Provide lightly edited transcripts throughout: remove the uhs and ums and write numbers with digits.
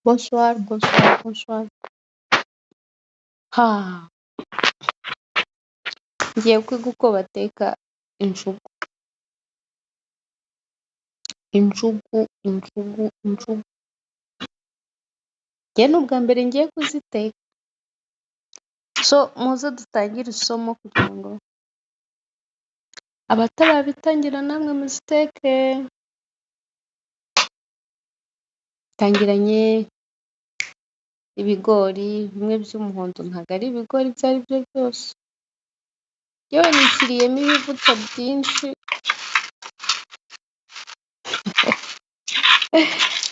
Bonsoir, bonsoir, bonsoir. Ha, ngiye kwiga uko bateka injugu. Injugu. Njye ni ubwa mbere ngiye kuziteka. So, muze dutangire isomo kugira ngo abatarabitangira namwe muziteke. Tangiranye ibigori bimwe by'umuhondo, ntabwo ari ibigori ibyo ari byo byose. Yewe nishyiriyemo ibivuta byinshi,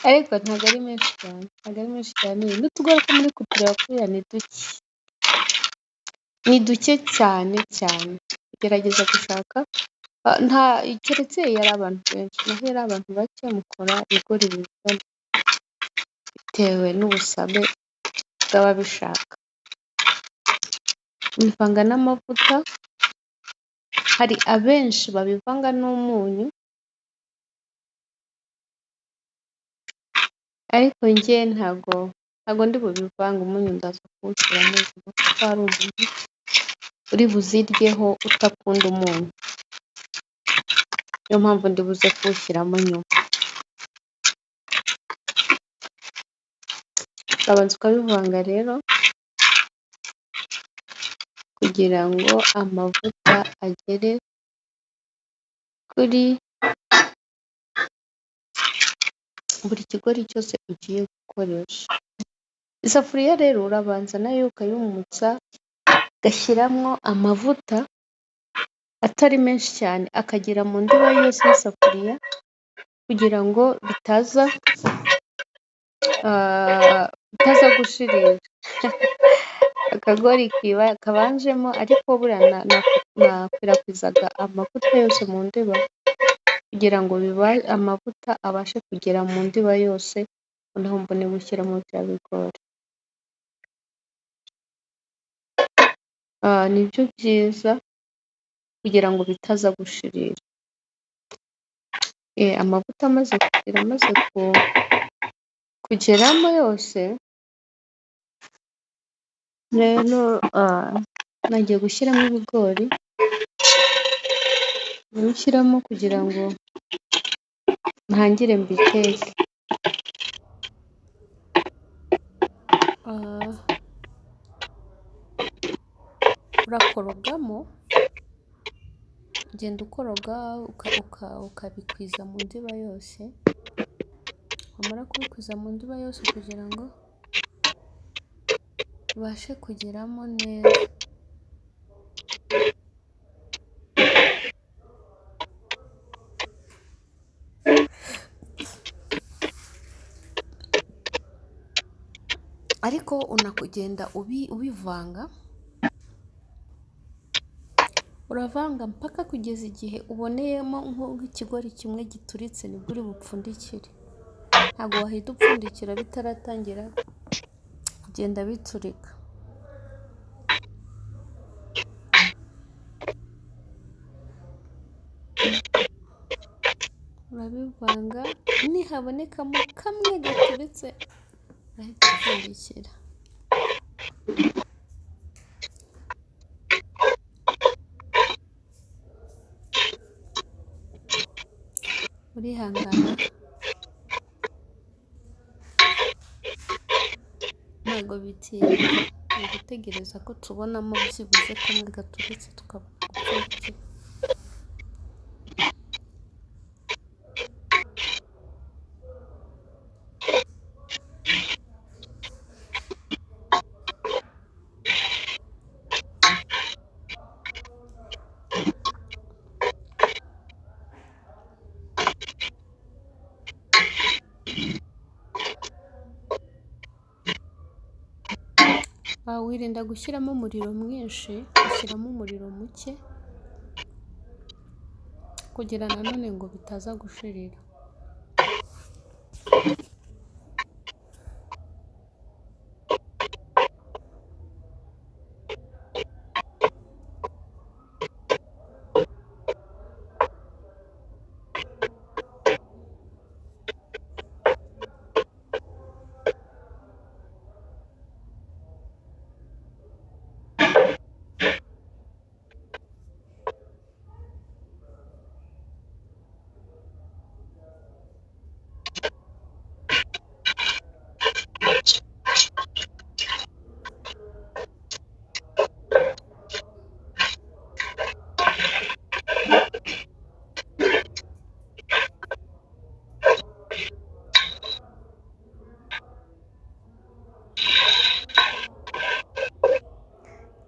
ariko ntabwo ari menshi cyane. Ntabwo ari menshi cyane. N'utugori two muri kureba kuriya ni duke. Ni duke cyane cyane. Gerageza gushaka, nta keretse iyo ari abantu benshi. Naho iyo ari abantu bake mukora ibigori bingana bitewe n'ubusabe bw'ababishaka. Bivanga n'amavuta, hari abenshi babivanga n'umunyu, ariko njye ntabwo ndi bubivange. Umunyu ndaza kuwushyiramo kuko hari umuntu uri buziryeho utakunda umunyu. Niyo mpamvu ndi buze kuwushyiramo nyuma. Urabanza ukabivanga rero kugira ngo amavuta agere kuri buri kigori cyose ugiye gukoresha. Isafuriya rero urabanza nayo ukayumutsa, ugashyiramo amavuta atari menshi cyane, akagera mu ndiba yose y'isafuriya kugira ngo bitaza gushirira. Akagori kabanjemo, ariko buriya nakwirakwizaga amavuta yose mu ndiba kugira ngo amavuta abashe kugera mu ndiba yose, noneho mbone gushyiramo bya bigori. Nibyo byiza kugira ngo bitaza gushirira. Amavuta amaze kugeramo yose, rero nagiye gushyiramo ibigori. Nabishyiramo kugira ngo ntangire mbiteke. Urakorogamo, ugenda ukoroga ukabikwiza mu ndiba yose. Wamara kubikwiza mu ndiba yose kugira ngo ubashe kugeramo neza. Ariko unakugenda ubivanga, uravanga mpaka kugeza igihe uboneyemo nk'ikigori kimwe gituritse, nibwo uri bupfundikire. Ntabwo wahita upfundikira bitaratangira kugenda biturika. Urabivanga, nihabonekamo kamwe gaturitse urahita upfundikira. Urihangana, ntabwo bitinda. Ni gutegereza ko tubonamo byibuze kamwe gaturitse tukabona gupfundikira. Wirinda gushyiramo umuriro mwinshi, ushyiramo umuriro muke kugira nanone ngo bitaza gushirira.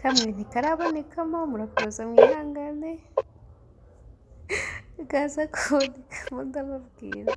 kamwe ntikarabonekamo, murakomeza mwihangane, kaza kubonekamo ndababwira.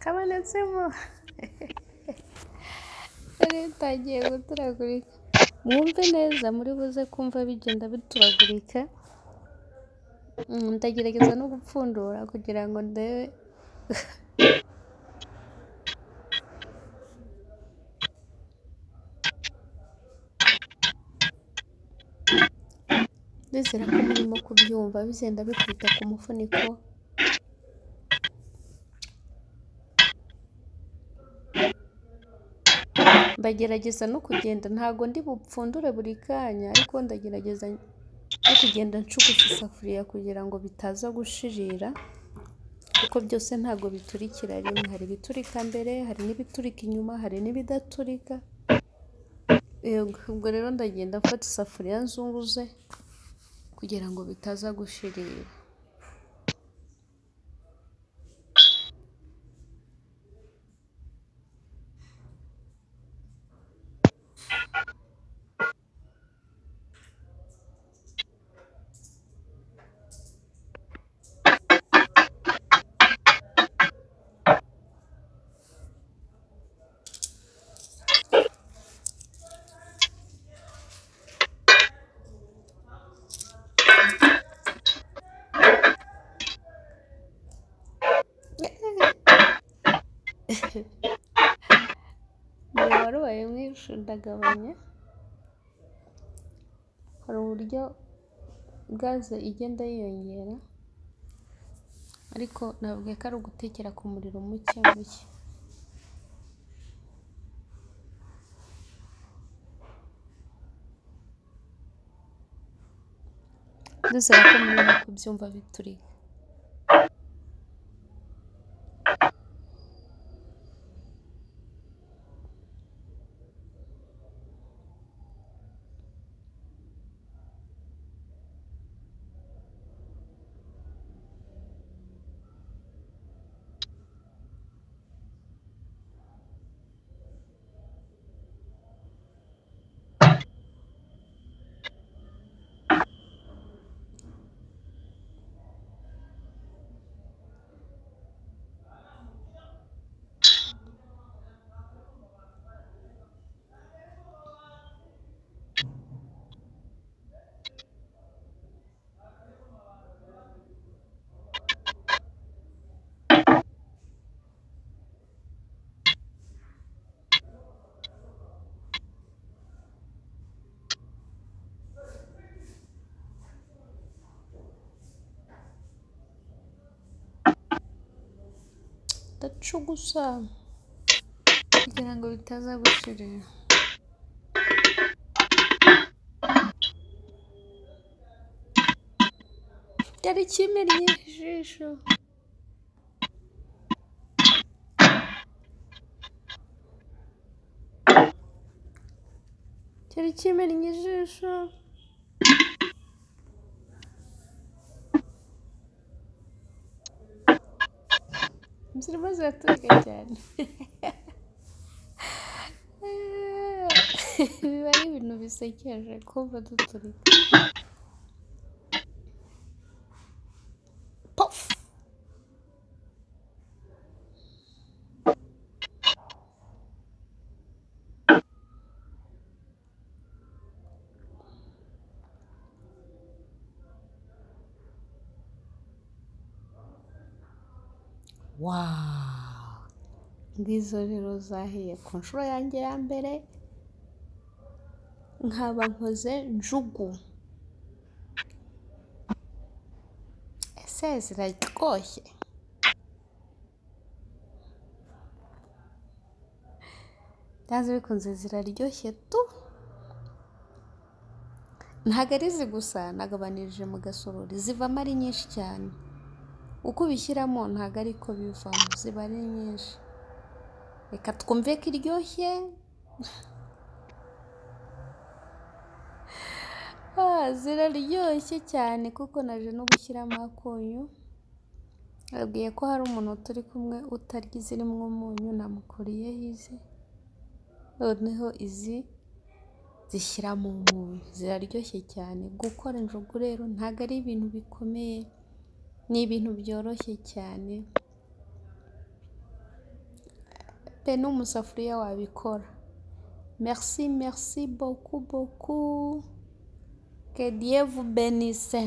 Kabonetsemo ritangiye guturagurika, mwumve neza, muri buze kumva bigenda bituragurika. Ndagerageza no gupfundura kugira ngo ndebe. Ndizera ko murimo kubyumva bigenda bikubita ku mufuniko. Ndagerageza no kugenda, ntago ndi bupfundure buri kanya, ariko ndagerageza no kugenda nshugusa isafuriya kugira ngo bitaza gushirira, kuko byose ntago biturikira rimwe. Hari ibiturika mbere, hari n'ibiturika inyuma, hari n'ibidaturika. Ubwo rero ndagenda mfata isafuriya nzunguze kugira ngo bitaza gushirira. Niba wari ubaye mwinshi ndagabanya. Hari uburyo gaze igenda yiyongera, ariko nabwiye ko ari ugutekera ku muriro muke muke. Ndizera ko murimo kubyumva biturika. Ndacugusa kugira ngo bitaza gushirira. Cyari kimennye ijisho. Cyari kimennye ijisho. Zirimo ziraturika cyane. Biba ari ibintu bisekeje kumva duturika. Pof! Wow! Ngizo rero zahiye ku nshuro yanjye ya mbere. nkaba nkoze njugu. Ese ziraryoshye? Byanze bikunze ziraryoshye tu. Ntabwo ari izi gusa, nagabanirije mu gasorori, zivamo ari nyinshi cyane. Uko ubishyiramo ntabwo ari ko bivamo, ziba ari nyinshi. Reka twumve ko iryoshye. Ziraryoshye cyane kuko naje no gushyiramo akunyu. Abwiye ko hari umuntu turi kumwe utarya izirimo umunyu, namukuriyeho izi. Noneho izi zishyiramo umunyu, ziraryoshye cyane. Gukora injugu rero ntabwo ari ibintu bikomeye, ni ibintu byoroshye cyane. Pe n'umusafuriya wabikora. Merci beaucoup beaucoup. Que Dieu vous bénisse.